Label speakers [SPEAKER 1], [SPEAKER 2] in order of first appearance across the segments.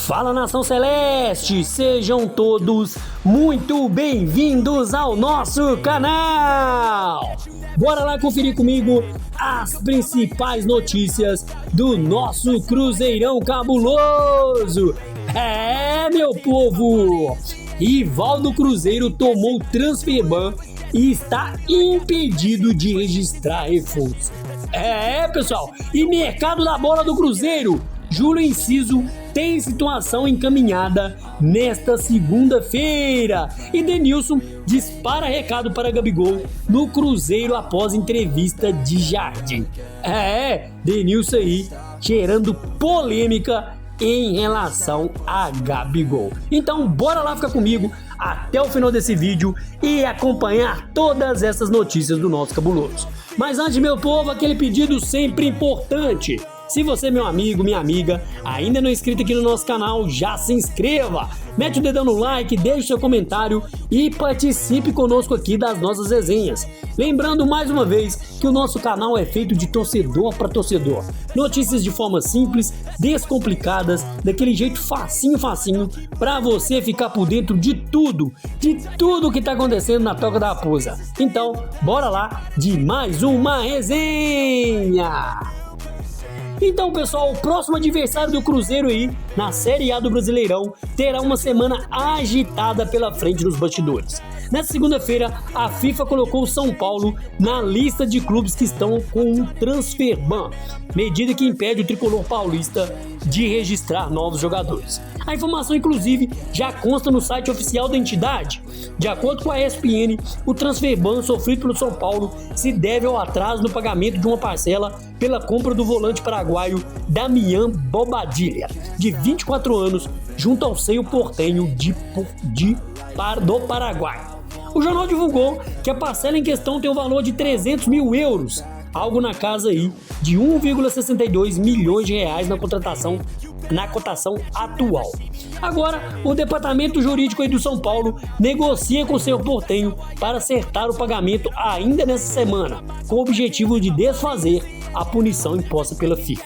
[SPEAKER 1] Fala, Nação Celeste! Sejam todos muito bem-vindos ao nosso canal! Bora lá conferir comigo as principais notícias do nosso Cruzeirão cabuloso! Meu povo! Rival do Cruzeiro tomou transfer ban e está impedido de registrar reforço. Pessoal! E mercado da bola do Cruzeiro? Júlio Enciso tem situação encaminhada nesta segunda-feira. E Denilson dispara recado para Gabigol no Cruzeiro após entrevista de Jardim. Denilson aí gerando polêmica em relação a Gabigol. Então bora lá ficar comigo até o final desse vídeo e acompanhar todas essas notícias do nosso cabuloso. Mas antes, meu povo, aquele pedido sempre importante. Se você, meu amigo, minha amiga, ainda não é inscrito aqui no nosso canal, já se inscreva, mete o dedão no like, deixe seu comentário e participe conosco aqui das nossas resenhas. Lembrando mais uma vez que o nosso canal é feito de torcedor para torcedor. Notícias de forma simples, descomplicadas, daquele jeito facinho, para você ficar por dentro de tudo que tá acontecendo na Toca da Raposa. Então, bora lá de mais uma resenha! Então, pessoal, o próximo adversário do Cruzeiro aí, na Série A do Brasileirão, terá uma semana agitada pela frente nos bastidores. Nessa segunda-feira, a FIFA colocou o São Paulo na lista de clubes que estão com um transfer ban, medida que impede o tricolor paulista de registrar novos jogadores. A informação, inclusive, já consta no site oficial da entidade. De acordo com a ESPN, o transfer ban sofrido pelo São Paulo se deve ao atraso no pagamento de uma parcela pela compra do volante paraguaio Damián Bobadilla, de 24 anos, junto ao Cerro Porteño do Paraguai. O jornal divulgou que a parcela em questão tem o valor de 300 mil euros, algo na casa aí de 1,62 milhões de reais na cotação atual. Agora, o departamento jurídico aí do São Paulo negocia com o Cerro Porteño para acertar o pagamento ainda nessa semana, com o objetivo de desfazer a punição imposta pela FIFA.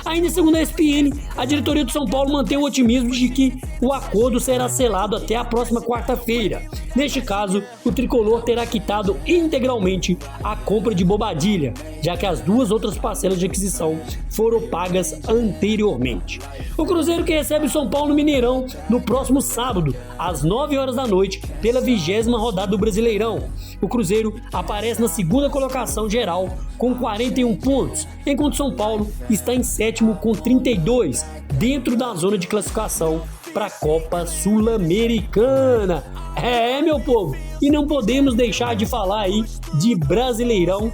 [SPEAKER 1] Ainda segundo a ESPN, a diretoria do São Paulo mantém o otimismo de que o acordo será selado até a próxima quarta-feira. Neste caso, o tricolor terá quitado integralmente a compra de Bobadilla, já que as duas outras parcelas de aquisição foram pagas anteriormente. O Cruzeiro, que recebe o São Paulo no Mineirão no próximo sábado, às 9 horas da noite, pela 20ª rodada do Brasileirão. O Cruzeiro aparece na segunda colocação geral com 41 pontos, enquanto o São Paulo está em sétimo com 32, dentro da zona de classificação para a Copa Sul-Americana. Meu povo, e não podemos deixar de falar aí de Brasileirão,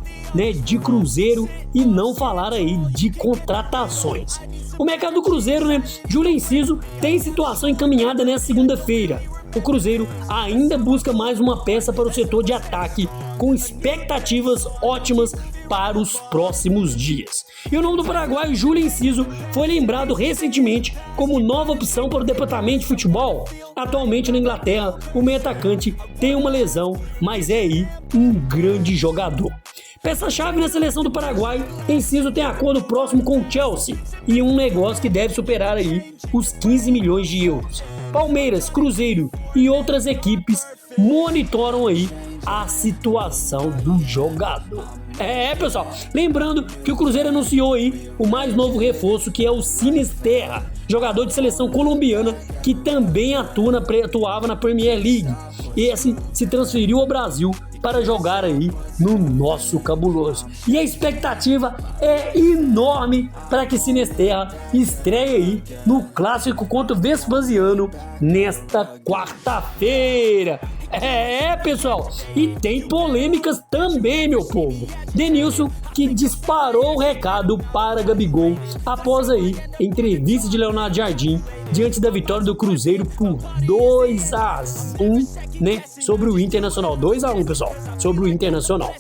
[SPEAKER 1] de Cruzeiro e não falar aí de contratações. O mercado do Cruzeiro, Júlio Enciso tem situação encaminhada nessa segunda-feira. O Cruzeiro ainda busca mais uma peça para o setor de ataque, com expectativas ótimas para os próximos dias. E o nome do paraguaio Júlio Enciso foi lembrado recentemente como nova opção para o departamento de futebol. Atualmente na Inglaterra, o meio-atacante tem uma lesão, mas é aí um grande jogador. Peça-chave na seleção do Paraguai, Enciso tem acordo próximo com o Chelsea e um negócio que deve superar aí os 15 milhões de euros. Palmeiras, Cruzeiro e outras equipes monitoram aí a situação do jogador. Pessoal, lembrando que o Cruzeiro anunciou aí o mais novo reforço, que é o Sinisterra, jogador de seleção colombiana que também atuava na Premier League. Esse se transferiu ao Brasil para jogar aí no nosso cabuloso. E a expectativa é enorme para que Sinisterra estreie aí no clássico contra o Vespasiano nesta quarta-feira. Pessoal, e tem polêmicas também, meu povo. Denilson, que disparou o recado para Gabigol após aí entrevista de Leonardo Jardim diante da vitória do Cruzeiro por 2-1, sobre o Internacional. 2-1, pessoal, sobre o Internacional.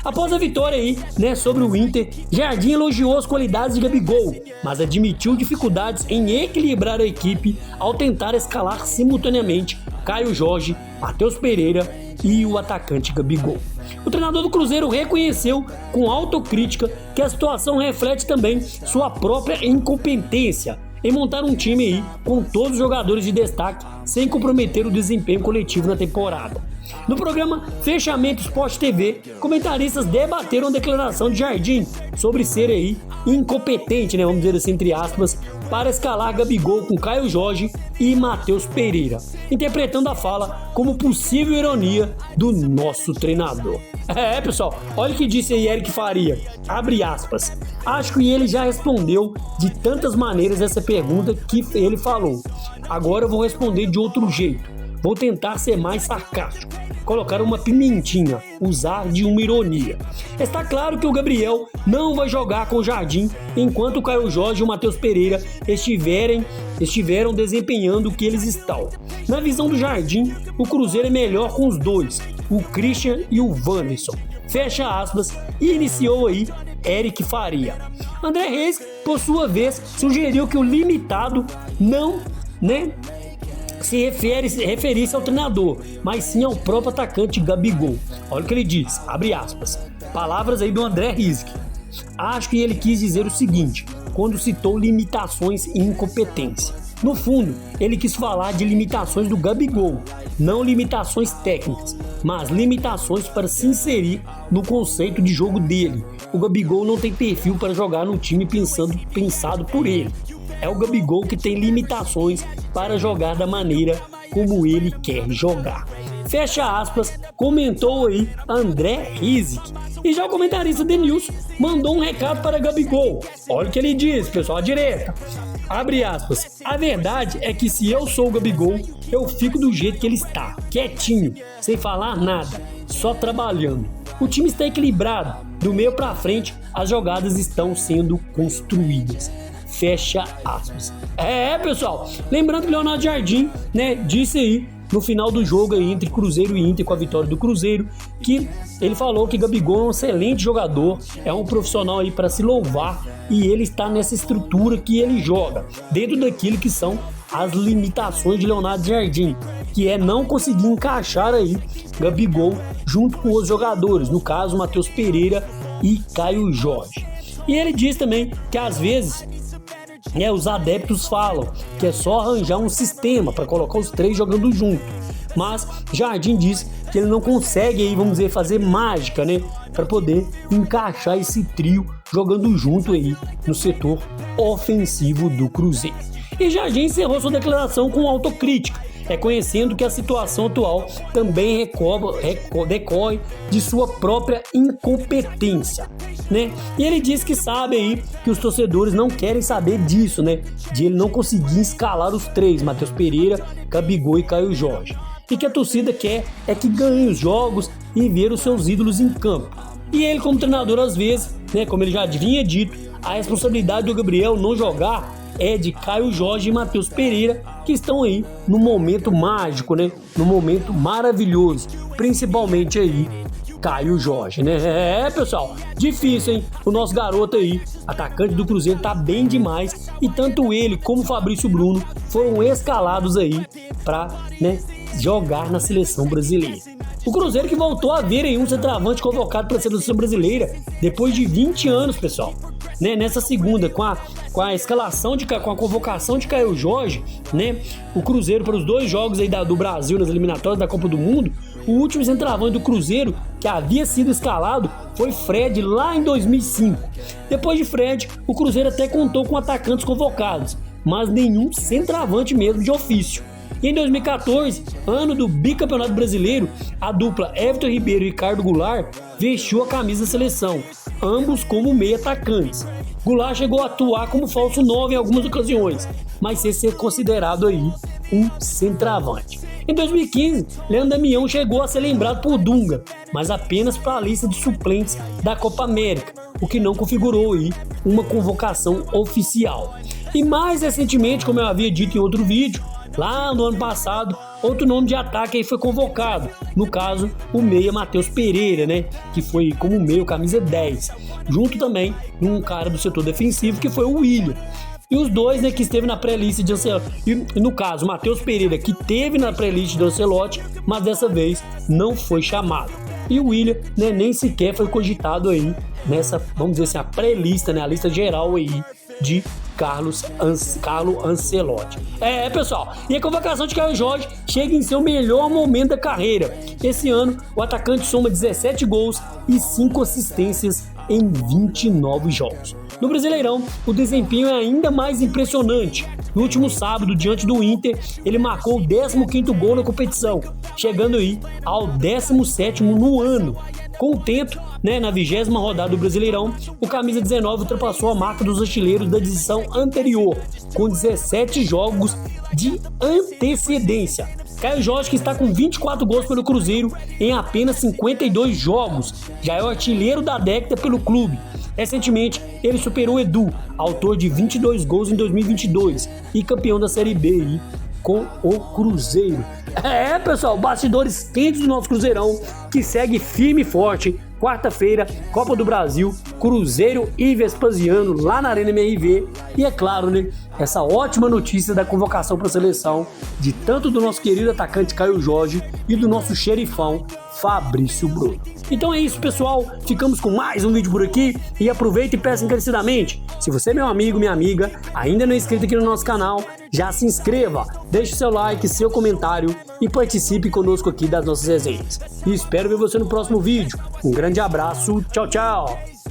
[SPEAKER 1] Após a vitória aí, sobre o Inter, Jardim elogiou as qualidades de Gabigol, mas admitiu dificuldades em equilibrar a equipe ao tentar escalar simultaneamente Caio Jorge, Matheus Pereira e o atacante Gabigol. O treinador do Cruzeiro reconheceu com autocrítica que a situação reflete também sua própria incompetência em montar um time aí com todos os jogadores de destaque sem comprometer o desempenho coletivo na temporada. No programa Fechamento Sport TV, comentaristas debateram a declaração de Jardim sobre ser aí incompetente, vamos dizer assim, entre aspas, para escalar Gabigol com Caio Jorge e Matheus Pereira, interpretando a fala como possível ironia do nosso treinador. Pessoal, olha o que disse aí Eric Faria, abre aspas, acho que ele já respondeu de tantas maneiras essa pergunta que ele falou, agora eu vou responder de outro jeito, vou tentar ser mais sarcástico, colocar uma pimentinha, usar de uma ironia. Está claro que o Gabriel não vai jogar com o Jardim enquanto o Caio Jorge e o Matheus Pereira estiveram desempenhando o que eles estão. Na visão do Jardim, o Cruzeiro é melhor com os dois, o Christian e o Wanderson. Fecha aspas, e iniciou aí Eric Faria. André Reis, por sua vez, sugeriu que o limitado não, se referisse ao treinador, mas sim ao próprio atacante Gabigol. Olha o que ele diz, abre aspas, palavras aí do André Rizzi. Acho que ele quis dizer o seguinte, quando citou limitações e incompetência. No fundo, ele quis falar de limitações do Gabigol, não limitações técnicas, mas limitações para se inserir no conceito de jogo dele. O Gabigol não tem perfil para jogar no time pensado por ele. É o Gabigol que tem limitações para jogar da maneira como ele quer jogar. Fecha aspas, comentou aí André Rizzi. E já o comentarista Denilson mandou um recado para Gabigol. Olha o que ele diz, pessoal, à direita. Abre aspas, a verdade é que se eu sou o Gabigol, eu fico do jeito que ele está, quietinho, sem falar nada, só trabalhando. O time está equilibrado, do meio para frente as jogadas estão sendo construídas. Fecha aspas. Pessoal, lembrando que Leonardo Jardim, disse aí no final do jogo aí entre Cruzeiro e Inter, com a vitória do Cruzeiro, que ele falou que Gabigol é um excelente jogador, é um profissional aí para se louvar e ele está nessa estrutura que ele joga, dentro daquilo que são as limitações de Leonardo Jardim, que é não conseguir encaixar aí Gabigol junto com os jogadores, no caso Matheus Pereira e Caio Jorge. E ele diz também que às vezes os adeptos falam que é só arranjar um sistema para colocar os três jogando junto, mas Jardim diz que ele não consegue aí, vamos dizer, fazer mágica, para poder encaixar esse trio jogando junto aí no setor ofensivo do Cruzeiro. E Jardim encerrou sua declaração com autocrítica, reconhecendo que a situação atual também decorre de sua própria incompetência, E ele diz que sabe aí que os torcedores não querem saber disso, de ele não conseguir escalar os três, Matheus Pereira, Gabigol e Caio Jorge. E que a torcida quer é que ganhe os jogos e ver os seus ídolos em campo. E ele, como treinador, às vezes, como ele já vinha dito, a responsabilidade do Gabriel não jogar é de Caio Jorge e Matheus Pereira, que estão aí no momento mágico, no momento maravilhoso, principalmente aí Caio Jorge, pessoal, difícil, hein? O nosso garoto aí, atacante do Cruzeiro, tá bem demais e tanto ele como o Fabrício Bruno foram escalados aí para, jogar na seleção brasileira. O Cruzeiro que voltou a ver aí um centroavante convocado para a seleção brasileira depois de 20 anos, pessoal. Nessa segunda, com a escalação, com a convocação de Caio Jorge, o Cruzeiro para os 2 jogos aí do Brasil nas eliminatórias da Copa do Mundo, o último centroavante do Cruzeiro que havia sido escalado foi Fred lá em 2005. Depois de Fred, o Cruzeiro até contou com atacantes convocados, mas nenhum centroavante mesmo de ofício. E em 2014, ano do bicampeonato brasileiro, a dupla Everton Ribeiro e Ricardo Goulart vestiu a camisa da seleção, ambos como meio atacantes. Goulart chegou a atuar como falso 9 em algumas ocasiões, mas sem ser considerado aí um centroavante. Em 2015, Leandro Damião chegou a ser lembrado por Dunga, mas apenas para a lista de suplentes da Copa América, o que não configurou aí uma convocação oficial. E mais recentemente, como eu havia dito em outro vídeo, lá no ano passado, outro nome de ataque aí foi convocado, no caso o meia Matheus Pereira, que foi como meio camisa 10, junto também de um cara do setor defensivo que foi o William. E os dois, que esteve na pré-lista de Ancelotti, e no caso o Matheus Pereira, que esteve na pré-lista de Ancelotti, mas dessa vez não foi chamado. E o William, nem sequer foi cogitado aí nessa, vamos dizer assim, a pré-lista, a lista geral aí de Carlo Ancelotti. Pessoal, e a convocação de Caio Jorge chega em seu melhor momento da carreira. Esse ano, o atacante soma 17 gols e 5 assistências em 29 jogos. No Brasileirão, o desempenho é ainda mais impressionante. No último sábado, diante do Inter, ele marcou o 15º gol na competição, chegando aí ao 17º no ano. Com o tempo, na 20ª rodada do Brasileirão, o camisa 19 ultrapassou a marca dos artilheiros da edição anterior, com 17 jogos de antecedência. Caio Jorge, que está com 24 gols pelo Cruzeiro em apenas 52 jogos, já é o artilheiro da década pelo clube. Recentemente, ele superou Edu, autor de 22 gols em 2022 e campeão da Série B aí, com o Cruzeiro. Pessoal, bastidores quentes do nosso Cruzeirão, que segue firme e forte. Quarta-feira, Copa do Brasil, Cruzeiro e Vespasiano lá na Arena MRV. E é claro, essa ótima notícia da convocação para a seleção de tanto do nosso querido atacante Caio Jorge e do nosso xerifão Fabrício Bruno. Então é isso, pessoal, ficamos com mais um vídeo por aqui e aproveita e peça encarecidamente, se você, meu amigo, minha amiga, ainda não é inscrito aqui no nosso canal, já se inscreva, deixe seu like, seu comentário e participe conosco aqui das nossas resenhas. E espero ver você no próximo vídeo. Um grande abraço, tchau, tchau!